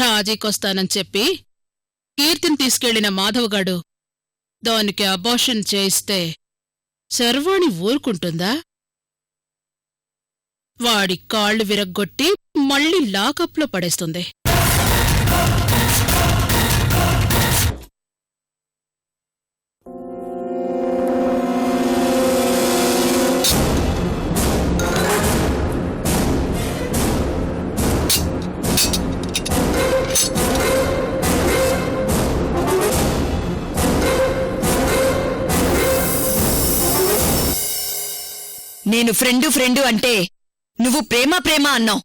రాజీకొస్తానని చెప్పి కీర్తిని తీసుకెళ్లిన మాధవగాడు దానికి అబార్షన్ చేయిస్తే శర్వాణి ఊరుకుంటుందా? వాడి కాళ్ళు విరగ్గొట్టి మళ్ళీ లాకప్లో పడేస్తుంది. నేను ఫ్రెండు అంటే నువ్వు ప్రేమ అన్నావు.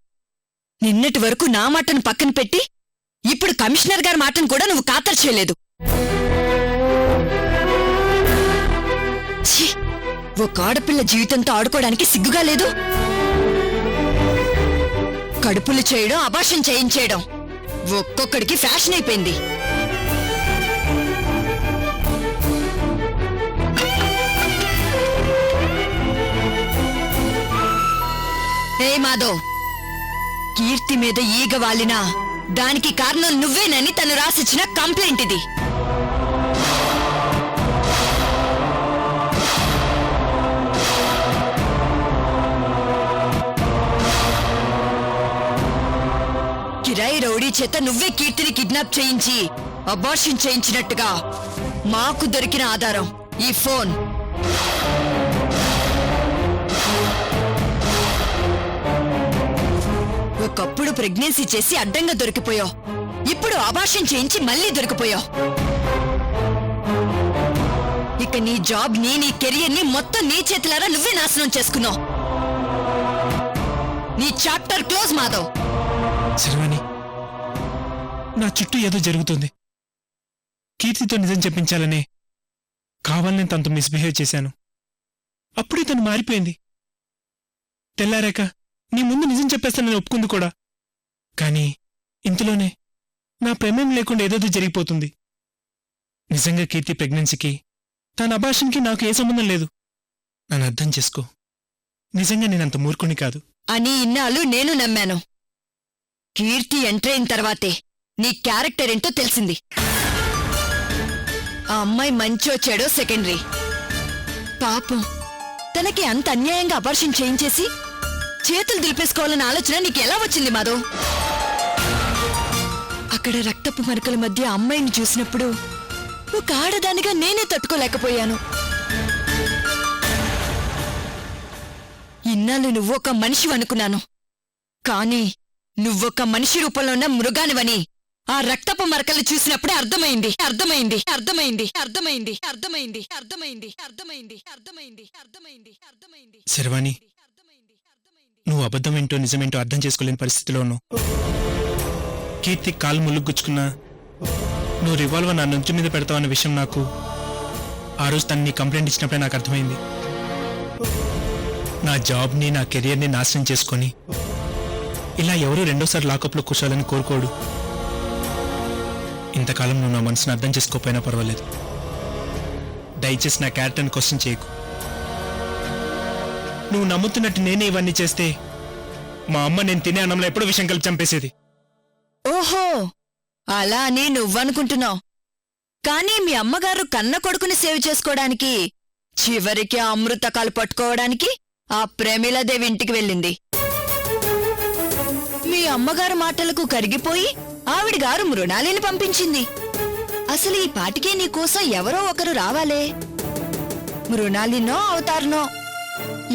నిన్నటి వరకు నా మాటను పక్కన పెట్టి ఇప్పుడు కమిషనర్ గారి మాటను కూడా నువ్వు ఖాతరు చేయలేదు. ఒక ఆడపిల్ల జీవితంతో ఆడుకోవడానికి సిగ్గుగా లేదు? కడుపులు చేయడం, అబార్షన్ చేయించేయడం ఒక్కొక్కడికి ఫ్యాషన్ అయిపోయింది. ఏ మాధవ్, కీర్తి మీద ఈగ వాలినా దానికి కారణం నువ్వేనని తను రాసిచ్చిన కంప్లైంట్ ఇది. కిరాయి రౌడీ చేత నువ్వే కీర్తిని కిడ్నాప్ చేయించి అబార్షన్ చేయించినట్టుగా మాకు దొరికిన ఆధారం ఈ ఫోన్. ఒకప్పుడు ప్రెగ్నెన్సీ చేసి అడ్డంగా దొరికిపోయావు, ఇప్పుడు అబార్షన్ చేయించి మళ్లీ దొరికిపోయావు. ఇక నీ జాబ్ ని, నీ కెరియర్ ని మొత్తం నీ చేతులారా నువ్వే నాశనం చేసుకున్నావు. నీ చాప్టర్ క్లోజ్ మాధవ్. శర్వాణి, నా చుట్టూ ఏదో జరుగుతుంది. కీర్తితో నిజం చెప్పించాలనే కావాలని తనతో మిస్బిహేవ్ చేశాను. అప్పుడే తను మారిపోయింది. తెల్లారాక నీ ముందు నిజం చెప్పేస్తానని ఒప్పుకుంది కూడా. కానీ ఇంతలోనే నా ప్రేమేం లేకుండా ఏదేదో జరిగిపోతుంది. నిజంగా కీర్తి ప్రెగ్నెన్సీకి, తన అబార్షన్కి నాకు ఏ సంబంధం లేదు. నన్ను అర్థం చేసుకో. నిజంగా నేనంత మూర్ఖుని కాదు అని ఇన్నాళ్ళు నేను నమ్మాను. కీర్తి ఎంటర్ అయిన తర్వాతే నీ క్యారెక్టర్ ఏంటో తెలిసింది. ఆ అమ్మాయి మంచో చెడో సెకండరీ. పాపం, తనకి అంత అన్యాయంగా అబార్షన్ చేయించేసి చేతులు దులిపేసుకోవాలన్న ఆలోచన నీకు ఎలా వచ్చింది మాధవ్? అక్కడ రక్తపు మరకల మధ్య అమ్మాయిని చూసినప్పుడు ఒక ఆడదానిగా నేనే తట్టుకోలేకపోయాను. ఇన్నాళ్ళు నువ్వొక మనిషి అనుకున్నాను, కానీ నువ్వొక మనిషి రూపంలో ఉన్న మృగానివని ఆ రక్తపు మరకలు చూసినప్పుడే అర్థమైంది. అర్థమైంది అర్థమైంది అర్థమైంది అర్థమైంది అర్థమైంది అర్థమైంది అర్థమైంది అర్థమైంది అర్థమైంది. శర్వాణి, నువ్వు అబద్ధమేంటో నిజమేంటో అర్థం చేసుకోలేని పరిస్థితిలో ఉన్నావు. కీర్తి కాలు ములుగుచ్చుకున్నా నువ్వు రివాల్వర్ నా నుంచు మీద పెడతావన్న విషయం నాకు ఆ రోజు తను నీ కంప్లైంట్ ఇచ్చినప్పుడే నాకు అర్థమైంది. నా జాబ్ని, నా కెరియర్ని నాశనం చేసుకొని ఇలా ఎవరూ రెండోసారి లాకప్లో కూర్చోవాలని కోరుకోడు. ఇంతకాలం నువ్వు నా మనసును అర్థం చేసుకోకపోయినా పర్వాలేదు. దయచేసి నా క్యారెక్టర్ని క్వశ్చన్ చేయకు. నువ్వు నమ్ముతున్నట్టు నేనే ఇవన్నీ చేస్తే మా అమ్మ నేను తినే అన్నంలో ఎప్పుడో విషయం కలిపి చంపేసేది. ఓహో, అలా అని నువ్వనుకుంటున్నావు. కానీ మీ అమ్మగారు కన్న కొడుకుని సేవ్ చేసుకోవడానికి, చివరికి ఆ అమృతకాలు పట్టుకోవడానికి ఆ ప్రేమిలాదేవి ఇంటికి వెళ్ళింది. మీ అమ్మగారు మాటలకు కరిగిపోయి ఆవిడగారు మృణాలిని పంపించింది. అసలు ఈ పాటికే నీకోసం ఎవరో ఒకరు రావాలే. మృణాలినో అవతారనో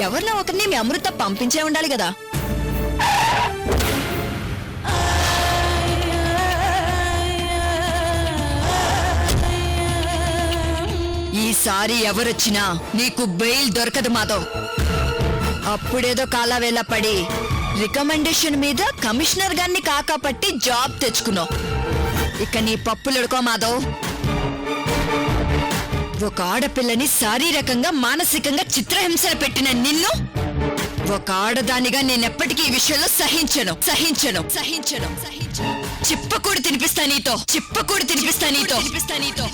ఎవరినో ఒకరిని మీ అమృత పంపించే ఉండాలి కదా. ఈసారి ఎవరొచ్చినా నీకు బెయిల్ దొరకదు మాధవ్. అప్పుడేదో కాలావేళ పడి రికమెండేషన్ మీద కమిషనర్ గారిని కాకాపట్టి జాబ్ తెచ్చుకున్నావు. ఇక నీ పప్పులుడుకో మాధవ్. ఒక ఆడపిల్లని శారీరకంగా, మానసికంగా చిత్రహింసలు పెట్టిన నిన్ను ఒక ఆడదానిగా నేనెప్పటికీ ఈ విషయంలో సహించను సహించను సహించను సహించను. చిప్పకూడి తినిపిస్తా నీతో, చిప్పకూడి తినిపిస్తా నీతో, తినిపిస్తా నీతో.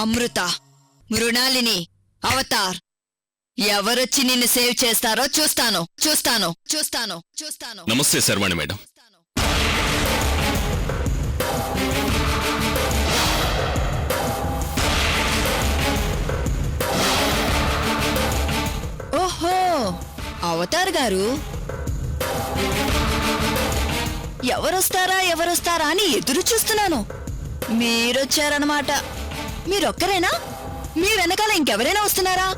అమృత, మృణాలిని, అవతార్ ఎవరొచ్చి నిన్ను సేవ్ చేస్తారో చూస్తాను చూస్తాను చూస్తాను చూస్తాను నమస్తే శర్వాణి మేడం. ఓహో అవతార్ గారు, ఎవరొస్తారా అని ఎదురు చూస్తున్నాను. మీరొచ్చారన్నమాట. మీరొక్కరేనా? మీ వెనకాల ఇంకెవరైనా వస్తున్నారా?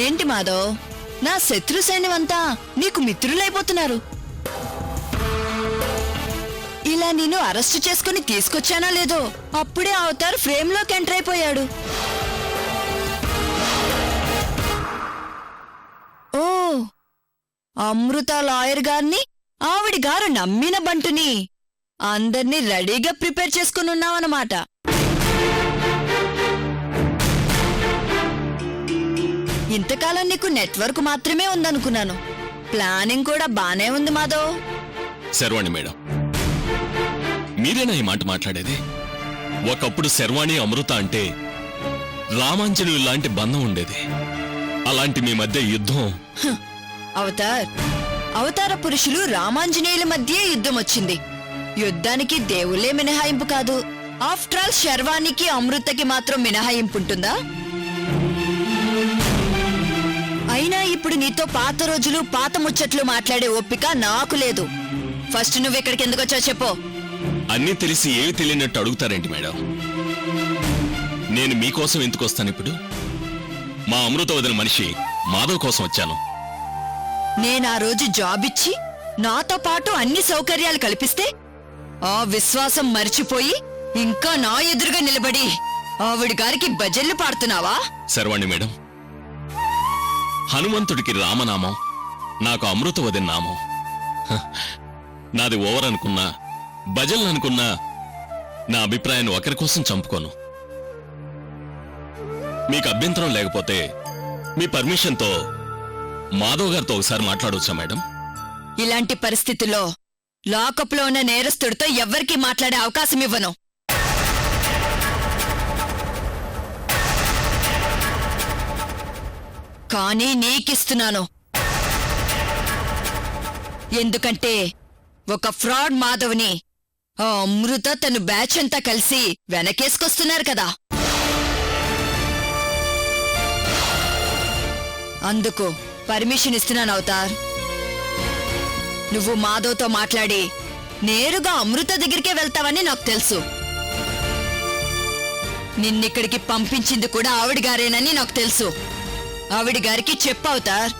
ఏంటి మాధవ్, నా శత్రు సైన్యమంతా నీకు మిత్రులైపోతున్నారు. ఇలా నేను అరెస్టు చేసుకుని తీసుకొచ్చానా లేదో అప్పుడే అవతార్ ఫ్రేమ్లోకి ఎంటర్ అయిపోయాడు. ఓ, అమృత లాయర్ గారిని ఆవిడి గారు నమ్మిన బంటుని అందర్నీ రెడీగా ప్రిపేర్ చేసుకుని ఉన్నావన్నమాట. ఇంతకాలం నీకు నెట్వర్క్ మాత్రమే ఉందనుకున్నాను. ప్లానింగ్ కూడా బానే ఉంది మాధవ్. శర్వాణి మేడం, మీరేనా ఈ మాట మాట్లాడేది? ఒకప్పుడు శర్వాణి అమృత అంటే రామాంజనేయులు లాంటి బంధం ఉండేది. అలాంటి మీ మధ్య యుద్ధం. అవతార పురుషులు రామాంజనేయుల మధ్య యుద్ధం వచ్చింది. యుద్ధానికి దేవుళ్లే మినహాయింపు కాదు. ఆఫ్టర్ ఆల్ శర్వాణికి అమృతకి మాత్రం మినహాయింపుంటుందా? అయినా ఇప్పుడు నీతో పాత రోజులు పాత ముచ్చట్లు మాట్లాడే ఓపిక నాకు లేదు. ఫస్ట్ నువ్వెక్కడికి ఎందుకు వచ్చావు చెప్పు. అన్నీ తెలిసి ఏవి తెలియనట్టు అడుగుతారేంటి మేడం? నేను మీకోసం ఎందుకు వస్తాను ఇప్పుడు? మా అమృత వదిన మనిషి మాధవ్ కోసం వచ్చాను. నేనా రోజు జాబ్ ఇచ్చి నాతో పాటు అన్ని సౌకర్యాలు కల్పిస్తే ఆ విశ్వాసం మర్చిపోయి ఇంకా నా ఎదురుగా నిలబడి ఆవిడి గారికి భజన్లు పాడుతున్నావా? శర్వాణి మేడం, హనుమంతుడికి రామనామం, నాకు అమృత వదిన నామం. హ, నాది ఓవర్ అనుకున్నా, భజన్లు అనుకున్నా నా అభిప్రాయాన్ని ఒకరి కోసం చంపుకోను. మీకు అభ్యంతరం లేకపోతే మీ పర్మిషన్తో మాధవ్ గారితో ఒకసారి మాట్లాడవచ్చా మేడం? ఇలాంటి పరిస్థితుల్లో లాకప్లో ఉన్న నేరస్తుడితో ఎవ్వరికీ మాట్లాడే అవకాశం ఇవ్వను. కానీ నీకిస్తున్నాను. ఎందుకంటే ఒక ఫ్రాడ్ మాధవ్ని ఆ అమృత తను బ్యాచ్ అంతా కలిసి వెనకేసుకొస్తున్నారు కదా. అందుకు పర్మిషన్ ఇస్తున్నాను అవతార్. నువ్వు మాధవ్తో మాట్లాడి నేరుగా అమృత దగ్గరికే వెళ్తావని నాకు తెలుసు. నిన్నిక్కడికి పంపించింది కూడా ఆవిడిగారేనని నాకు తెలుసు. ఆవిడిగారికి చెప్పవుతార్,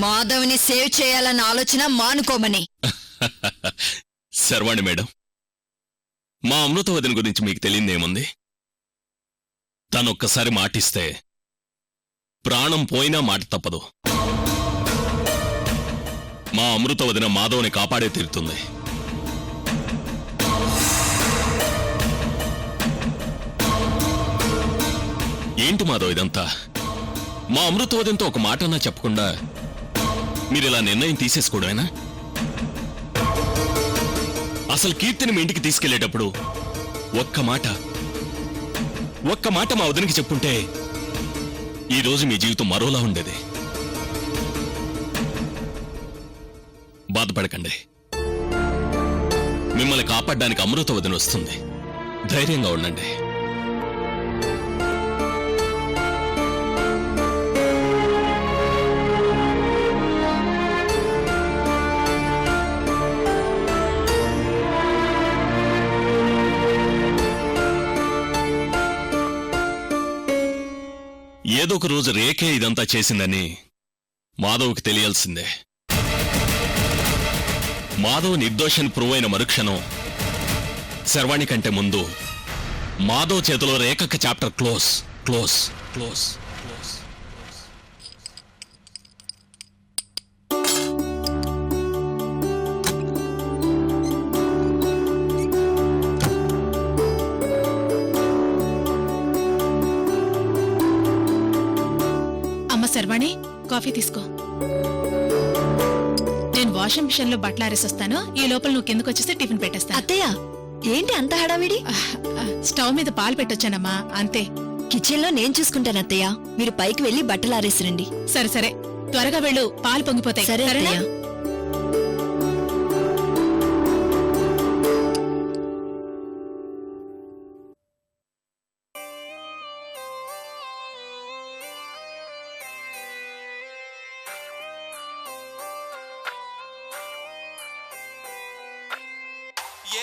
మాధవ్ని సేవ్ చేయాలన్న ఆలోచన మానుకోమని. శర్వాణి మేడం, మా అమృత వదిన గురించి మీకు తెలియదేముంది? తనొక్కసారి మాటిస్తే ప్రాణం పోయినా మాట తప్పదు. మా అమృత వదిన మాధవ్ని కాపాడే తీరుతుంది. ఏంటి మాధవ్ ఇదంతా? మా అమృత వదినతో ఒక మాటన్నా చెప్పకుండా మీరిలా నిర్ణయం తీసేసుకోవడమేనా? అసలు కీర్తిని మీ ఇంటికి తీసుకెళ్లేటప్పుడు ఒక్క మాట మా వదినకి చెప్పుంటే ఈరోజు మీ జీవితం మరోలా ఉండేది. బాధపడకండి, మిమ్మల్ని కాపాడడానికి అమృత వదిన వస్తుంది. ధైర్యంగా ఉండండి. ఏదో ఒక రోజు రేఖే ఇదంతా చేసిందని మాధవ్కి తెలియాల్సిందే. మాధవ్ నిర్దోషని ప్రూవ్ అయిన మరుక్షణం శర్వాణి కంటే ముందు మాధవ్ చేతిలో రేఖకి chapter close close close close. అమ్మ శర్వాణి, కాఫీ తీసుకో. నేను వాషింగ్ మిషన్ లో బట్టలు ఆరేసొస్తాను. ఈ లోపల నువ్వు కిందకు వచ్చేస్తే టిఫిన్ పెట్టేస్తాను. అత్తయ్య, ఏంటి అంత హడావిడి? స్టవ్ మీద పాలు పెట్టొచ్చానమ్మా, అంతే. కిచెన్లో నేను చూసుకుంటాను అత్తయ్య. మీరు పైకి వెళ్లి బట్టలు ఆరేసిరండి. సరే సరే, త్వరగా వెళ్ళు, పాలు పొంగిపోతాయి. సరే సరేనా? అత్తయ్య.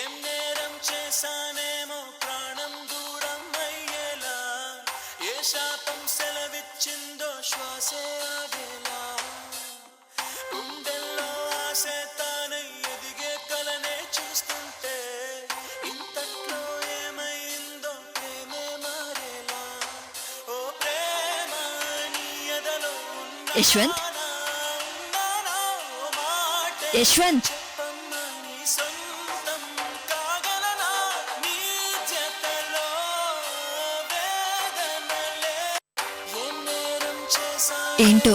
ఏం నేరం చేశానేమో ప్రాణం దూరం అయ్యేలా, ఏ శాపం సెలవిచ్చిందో శ్వాసే ఆగేలా, గుండెల్లో ఆశే తానై ఎదిగే కలనే చూస్తుంటే ఇంతట్లో ఏమైందో ప్రేమే మారేలా. ఓ ప్రేమ నీ ఎదలో ఉన్న యశ్వంత్, యశ్వంత్, ఏంటో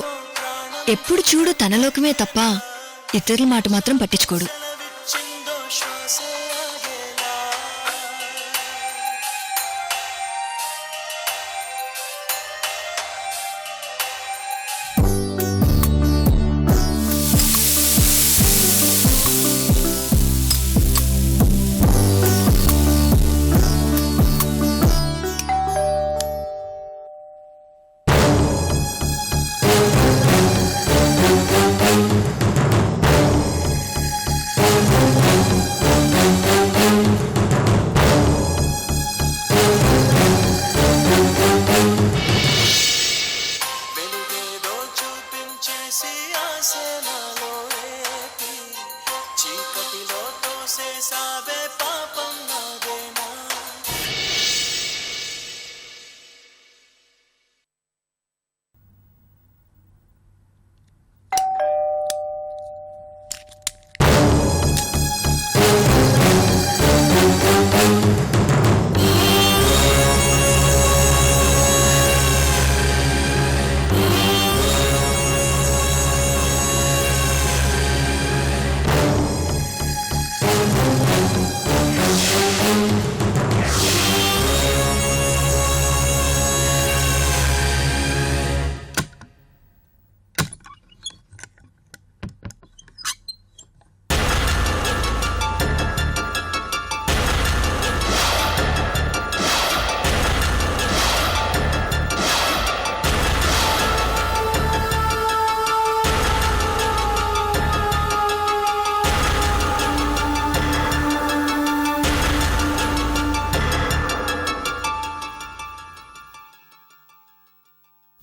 ఎప్పుడు చూడు తన లోకమే తప్ప ఇతరుల మాట మాత్రం పట్టించుకోడు.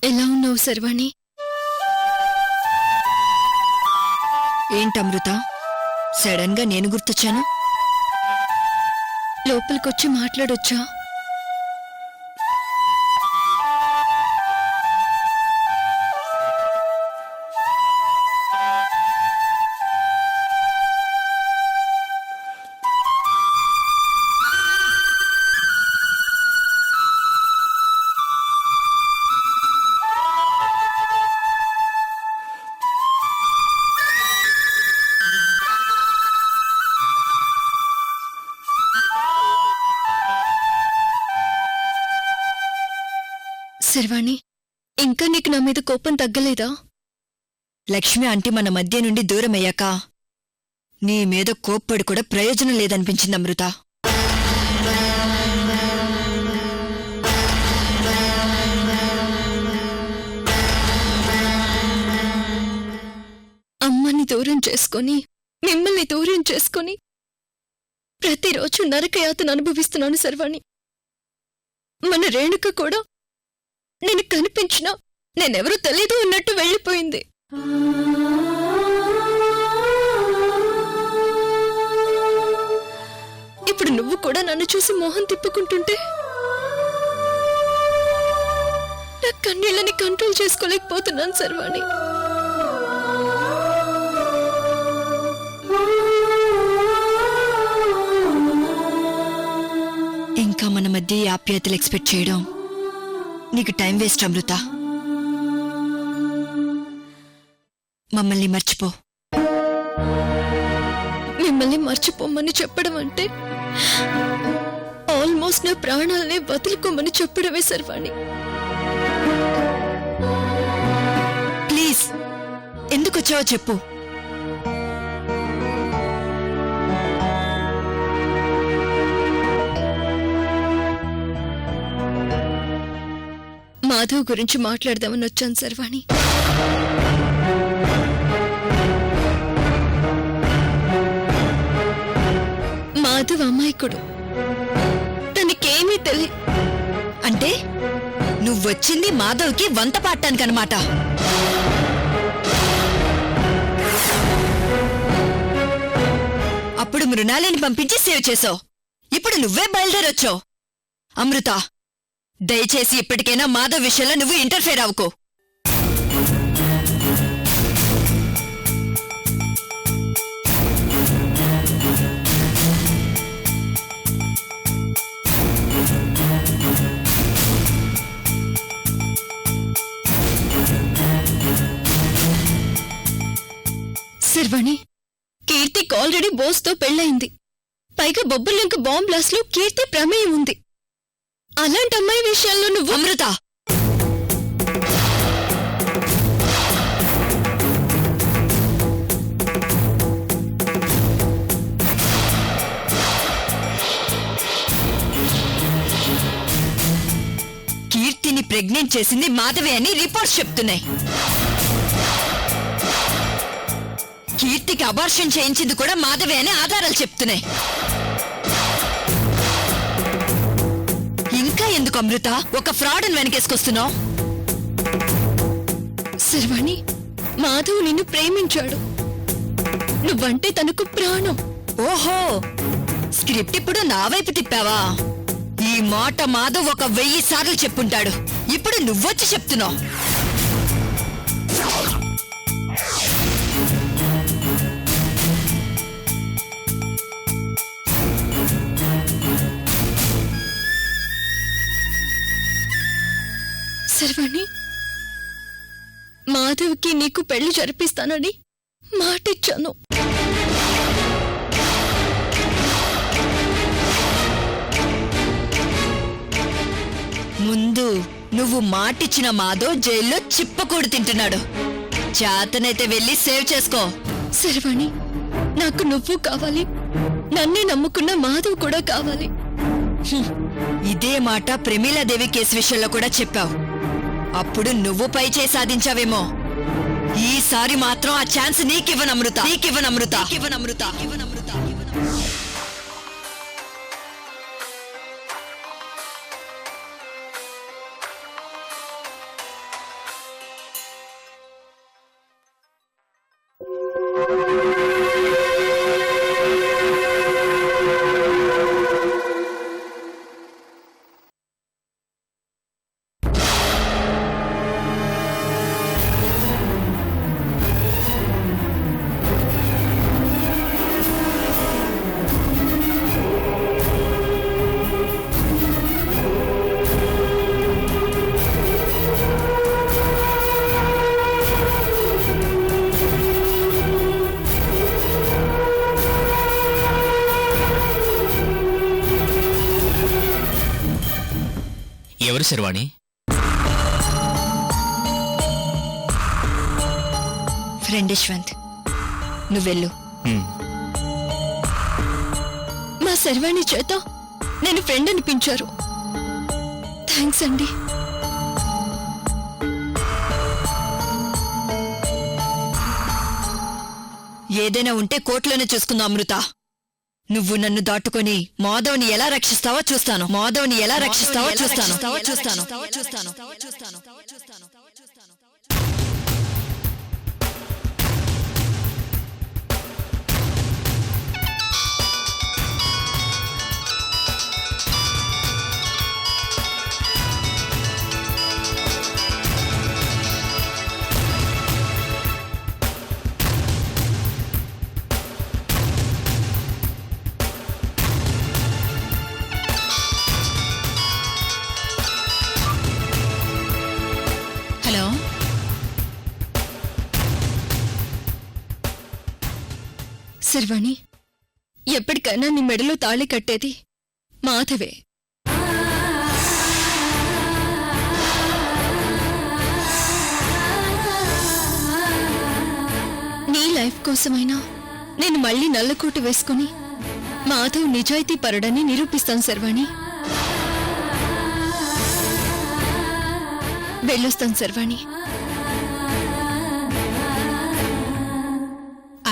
ఎలా ఉన్నావు శర్వాణి? ఏంటమృత, సడన్ గా నేను గుర్తొచ్చాను? లోపలికొచ్చి మాట్లాడొచ్చా? శర్వాణి, ఇంకా నీకు నా మీద కోపం తగ్గలేదా? లక్ష్మి ఆంటీ మన మధ్య నుండి దూరమయ్యాక నీ మీద కోప్పడి కూడా ప్రయోజనం లేదనిపించింది అమృత. అమ్మని దూరం చేసుకొని, మిమ్మల్ని దూరం చేసుకొని ప్రతిరోజు నరకయాతను అనుభవిస్తున్నాను శర్వాణి. మన రేణుక కూడా నేను కనిపించినా నేనెవరూ తెలీదు అన్నట్టు వెళ్ళిపోయింది. ఇప్పుడు నువ్వు కూడా నన్ను చూసి మోహం తిప్పుకుంటుంటే నా కన్నీళ్ళని కంట్రోల్ చేసుకోలేకపోతున్నాను శర్వాణి. ఇంకా మన మధ్య ఈ ఆప్యాయతలు ఎక్స్పెక్ట్ చేయడం నీకు టైం వేస్ట్ అమృత. మమ్మల్ని మర్చిపో. మిమ్మల్ని మర్చిపోమని చెప్పడం అంటే ఆల్మోస్ట్ నా ప్రాణాలనే వదులుకోమని చెప్పడమే సర్వాణి. ప్లీజ్ ఎందుకు వచ్చావో చెప్పు. మాధవ్ గురించి మాట్లాడదామని వచ్చాను సర్వాణి. మాధవ్ అమాయకుడు, తనకేమీ తెలియదు. అంటే నువ్వొచ్చింది మాధవ్కి వంత పాడటానికనమాట. అప్పుడు మృణాలిని పంపించి సేవ్ చేసావు. ఇప్పుడు నువ్వే బయలుదేరొచ్చావు. అమృత, దయచేసి ఇప్పటికైనా మాధవ్ విషయంలో నువ్వు ఇంటర్ఫేర్ అవ్వకు. శర్వాణి, కీర్తికి ఆల్రెడీ బోస్తో పెళ్ళయింది. పైగా బొబ్బర్లంక బాంబ్ బ్లాస్ట్ లో కీర్తి ప్రమేయం ఉంది. అలాంటి అమ్మాయి విషయాల్లో నువ్వు... అమృత, కీర్తిని ప్రెగ్నెంట్ చేసింది మాధవి అని రిపోర్ట్స్ చెప్తున్నాయి. కీర్తికి అబార్షన్ చేయించింది కూడా మాధవి అని ఆధారాలు చెప్తున్నాయి. ఇంకా ఎందుకు అమృత ఒక ఫ్రాడ్ అని వెనకేసుకొస్తున్నావు? శర్వాణి, మాధవ్ నిన్ను ప్రేమించాడు. నువ్వంటే తనకు ప్రాణం. ఓహో, స్క్రిప్ట్ ఇప్పుడు నా వైపు తిప్పావా? ఈ మాట మాధవ్ ఒక 1000 సార్లు చెప్పుంటాడు. ఇప్పుడు నువ్వొచ్చి చెప్తున్నావు. శర్వాణి, మాధవ్కి నీకు పెళ్లి జరిపిస్తానని మాటిచ్చాను. ముందు నువ్వు మాటిచ్చిన మాధవ్ జైల్లో చిప్పకూడు తింటున్నాడు. చేతనైతే వెళ్ళి సేవ్ చేసుకో. శర్వాణి, నాకు నువ్వు కావాలి, నన్నే నమ్ముకున్న మాధవ్ కూడా కావాలి. ఇదే మాట ప్రమీలాదేవి కేసు విషయంలో కూడా చెప్పావు. అప్పుడు నువ్వు పై చేయి సాధించావేమో. ఈసారి మాత్రం ఆ ఛాన్స్ నీకివ్వనమృత, నీకివ్వనమృత, నీకివ్వనమృత, నీకివ్వనమృత. ఎవరు శర్వాణి? ఫ్రెండ్ యశ్వంత్, నువ్వెళ్ళు. మా శర్వాణి చేత నేను ఫ్రెండ్ అనిపించారు. థ్యాంక్స్ అండి. ఏదైనా ఉంటే కోర్టులోనే చూసుకుందాం అమృత. నువ్వు నన్ను దాటుకొని మాధవ్ని ఎలా రక్షిస్తావో చూస్తాను. మాధవ్ని ఎలా రక్షిస్తావో చూస్తాను. హలో, శర్వాణి, ఎప్పటికైనా నీ మెడలో తాళి కట్టేది మాధవే. నీ లైఫ్ కోసమైనా నేను మళ్ళీ నల్లకోటు వేసుకుని మాధవ్ నిజాయితీ పరుడని నిరూపిస్తాను శర్వాణి. వెళ్ళొస్తాను శర్వాణి.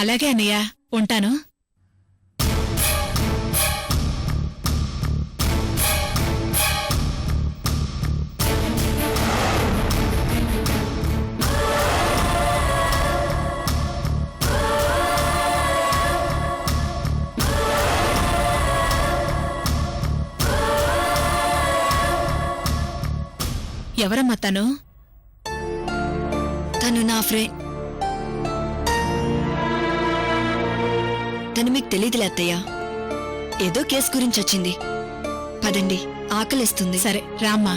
అలాగే అన్నయ్య, ఉంటాను. ఎవరమ్మా తను? తను నా ఫ్రెండ్. తను మీకు తెలీదులే అత్తయ్య. ఏదో కేసు గురించి వచ్చింది. పదండి, ఆకలిస్తుంది. సరే రామ్మా.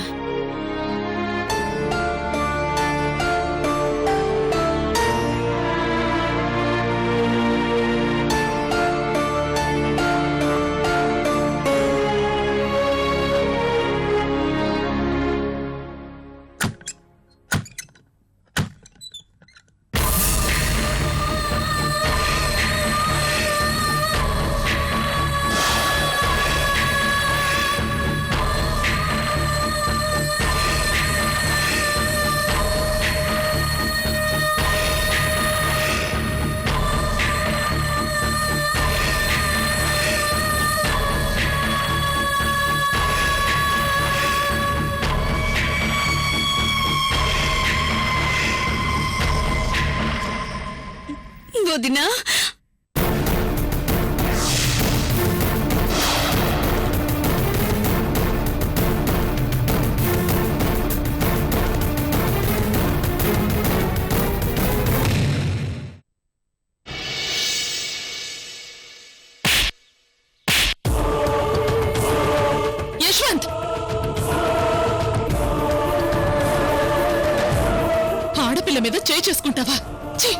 వదినా, యశ్వంత్, ఆడపిల్ల మీద చేయి చేసుకుంటావా? ఛీ!